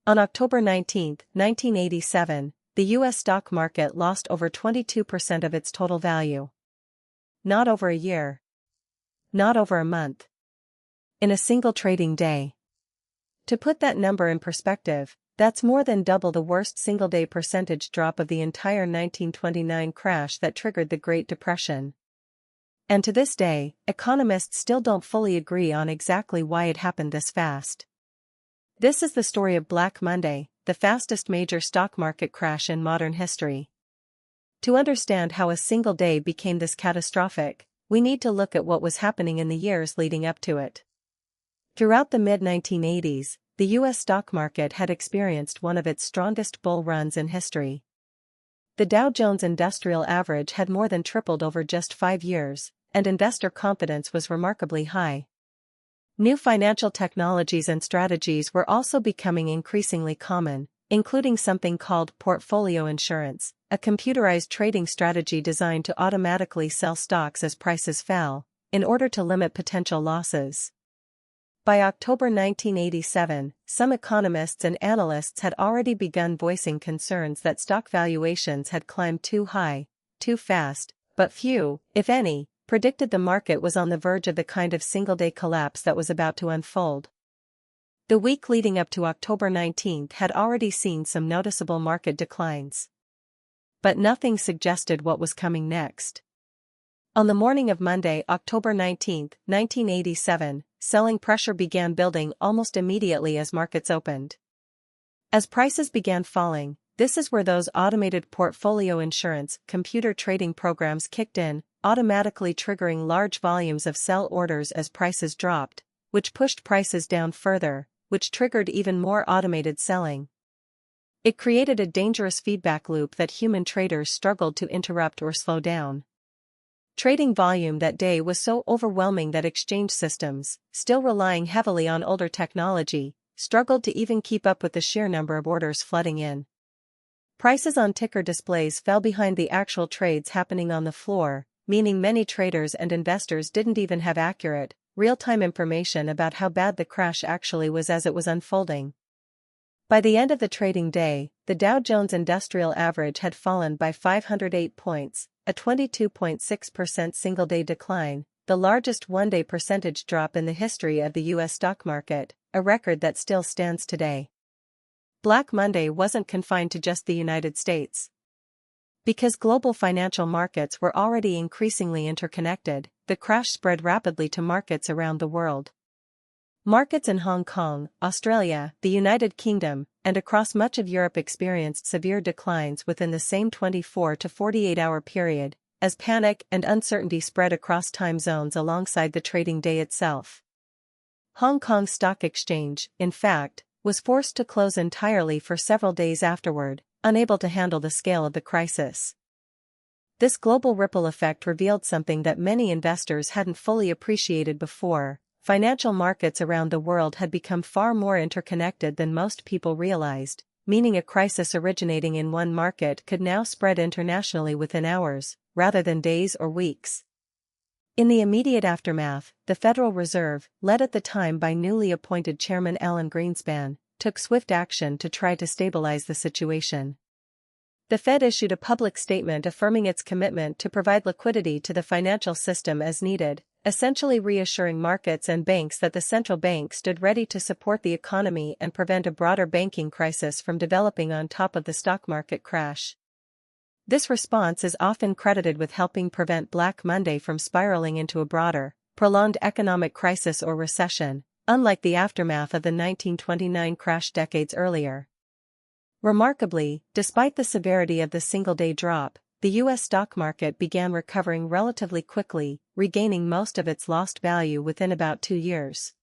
On October 19, 1987, the U.S. stock market lost over 22% of its total value. Not over a year. Not over a month. In a single trading day. To put that number in perspective, that's more than double the worst single-day percentage drop of the entire 1929 crash that triggered the Great Depression. And to this day, economists still don't fully agree on exactly why it happened this fast. This is the story of Black Monday, the fastest major stock market crash in modern history. To understand how a single day became this catastrophic, we need to look at what was happening in the years leading up to it. Throughout the mid-1980s, the U.S. stock market had experienced one of its strongest bull runs in history. The Dow Jones Industrial Average had more than tripled over just 5 years, and investor confidence was remarkably high. New financial technologies and strategies were also becoming increasingly common, including something called portfolio insurance, a computerized trading strategy designed to automatically sell stocks as prices fell, in order to limit potential losses. By October 1987, some economists and analysts had already begun voicing concerns that stock valuations had climbed too high, too fast, but few, if any, predicted the market was on the verge of the kind of single-day collapse that was about to unfold. The week leading up to October 19 had already seen some noticeable market declines. But nothing suggested what was coming next. On the morning of Monday, October 19, 1987, selling pressure began building almost immediately as markets opened. As prices began falling, this is where those automated portfolio insurance, computer trading programs kicked in, automatically triggering large volumes of sell orders as prices dropped, which pushed prices down further, which triggered even more automated selling. It created a dangerous feedback loop that human traders struggled to interrupt or slow down. Trading volume that day was so overwhelming that exchange systems, still relying heavily on older technology, struggled to even keep up with the sheer number of orders flooding in. Prices on ticker displays fell behind the actual trades happening on the floor, meaning many traders and investors didn't even have accurate, real-time information about how bad the crash actually was as it was unfolding. By the end of the trading day, the Dow Jones Industrial Average had fallen by 508 points, a 22.6% single-day decline, the largest one-day percentage drop in the history of the U.S. stock market, a record that still stands today. Black Monday wasn't confined to just the United States. Because global financial markets were already increasingly interconnected, the crash spread rapidly to markets around the world. Markets in Hong Kong, Australia, the United Kingdom, and across much of Europe experienced severe declines within the same 24 to 48-hour period, as panic and uncertainty spread across time zones alongside the trading day itself. Hong Kong Stock Exchange, in fact, was forced to close entirely for several days afterward, unable to handle the scale of the crisis. This global ripple effect revealed something that many investors hadn't fully appreciated before. Financial markets around the world had become far more interconnected than most people realized, meaning a crisis originating in one market could now spread internationally within hours, rather than days or weeks. In the immediate aftermath, the Federal Reserve, led at the time by newly appointed Chairman Alan Greenspan, took swift action to try to stabilize the situation. The Fed issued a public statement affirming its commitment to provide liquidity to the financial system as needed, essentially reassuring markets and banks that the central bank stood ready to support the economy and prevent a broader banking crisis from developing on top of the stock market crash. This response is often credited with helping prevent Black Monday from spiraling into a broader, prolonged economic crisis or recession, unlike the aftermath of the 1929 crash decades earlier. Remarkably, despite the severity of the single-day drop, the U.S. stock market began recovering relatively quickly, regaining most of its lost value within about 2 years.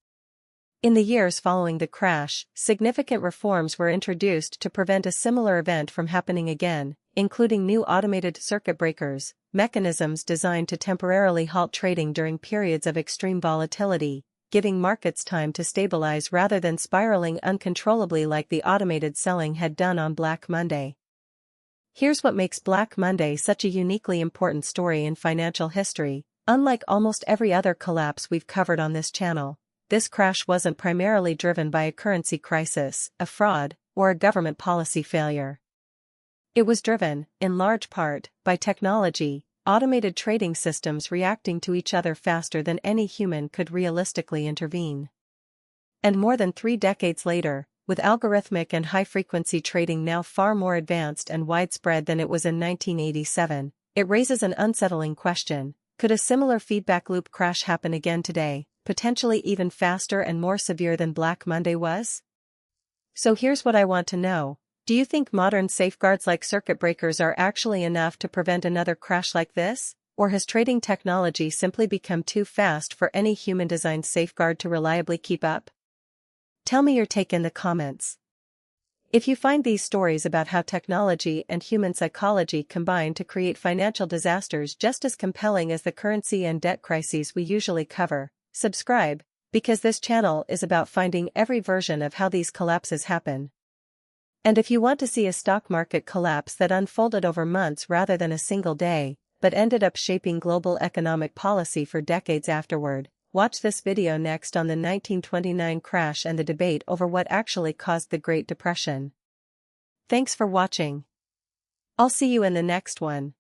In the years following the crash, significant reforms were introduced to prevent a similar event from happening again, including new automated circuit breakers, mechanisms designed to temporarily halt trading during periods of extreme volatility, giving markets time to stabilize rather than spiraling uncontrollably like the automated selling had done on Black Monday. Here's what makes Black Monday such a uniquely important story in financial history. Unlike almost every other collapse we've covered on this channel, this crash wasn't primarily driven by a currency crisis, a fraud, or a government policy failure. It was driven, in large part, by technology, automated trading systems reacting to each other faster than any human could realistically intervene. And more than 3 decades later, with algorithmic and high-frequency trading now far more advanced and widespread than it was in 1987, it raises an unsettling question: could a similar feedback loop crash happen again today, potentially even faster and more severe than Black Monday was? So here's what I want to know. Do you think modern safeguards like circuit breakers are actually enough to prevent another crash like this? Or has trading technology simply become too fast for any human-designed safeguard to reliably keep up? Tell me your take in the comments. If you find these stories about how technology and human psychology combine to create financial disasters just as compelling as the currency and debt crises we usually cover, subscribe, because this channel is about finding every version of how these collapses happen. And if you want to see a stock market collapse that unfolded over months rather than a single day, but ended up shaping global economic policy for decades afterward, watch this video next on the 1929 crash and the debate over what actually caused the Great Depression. Thanks for watching. I'll see you in the next one.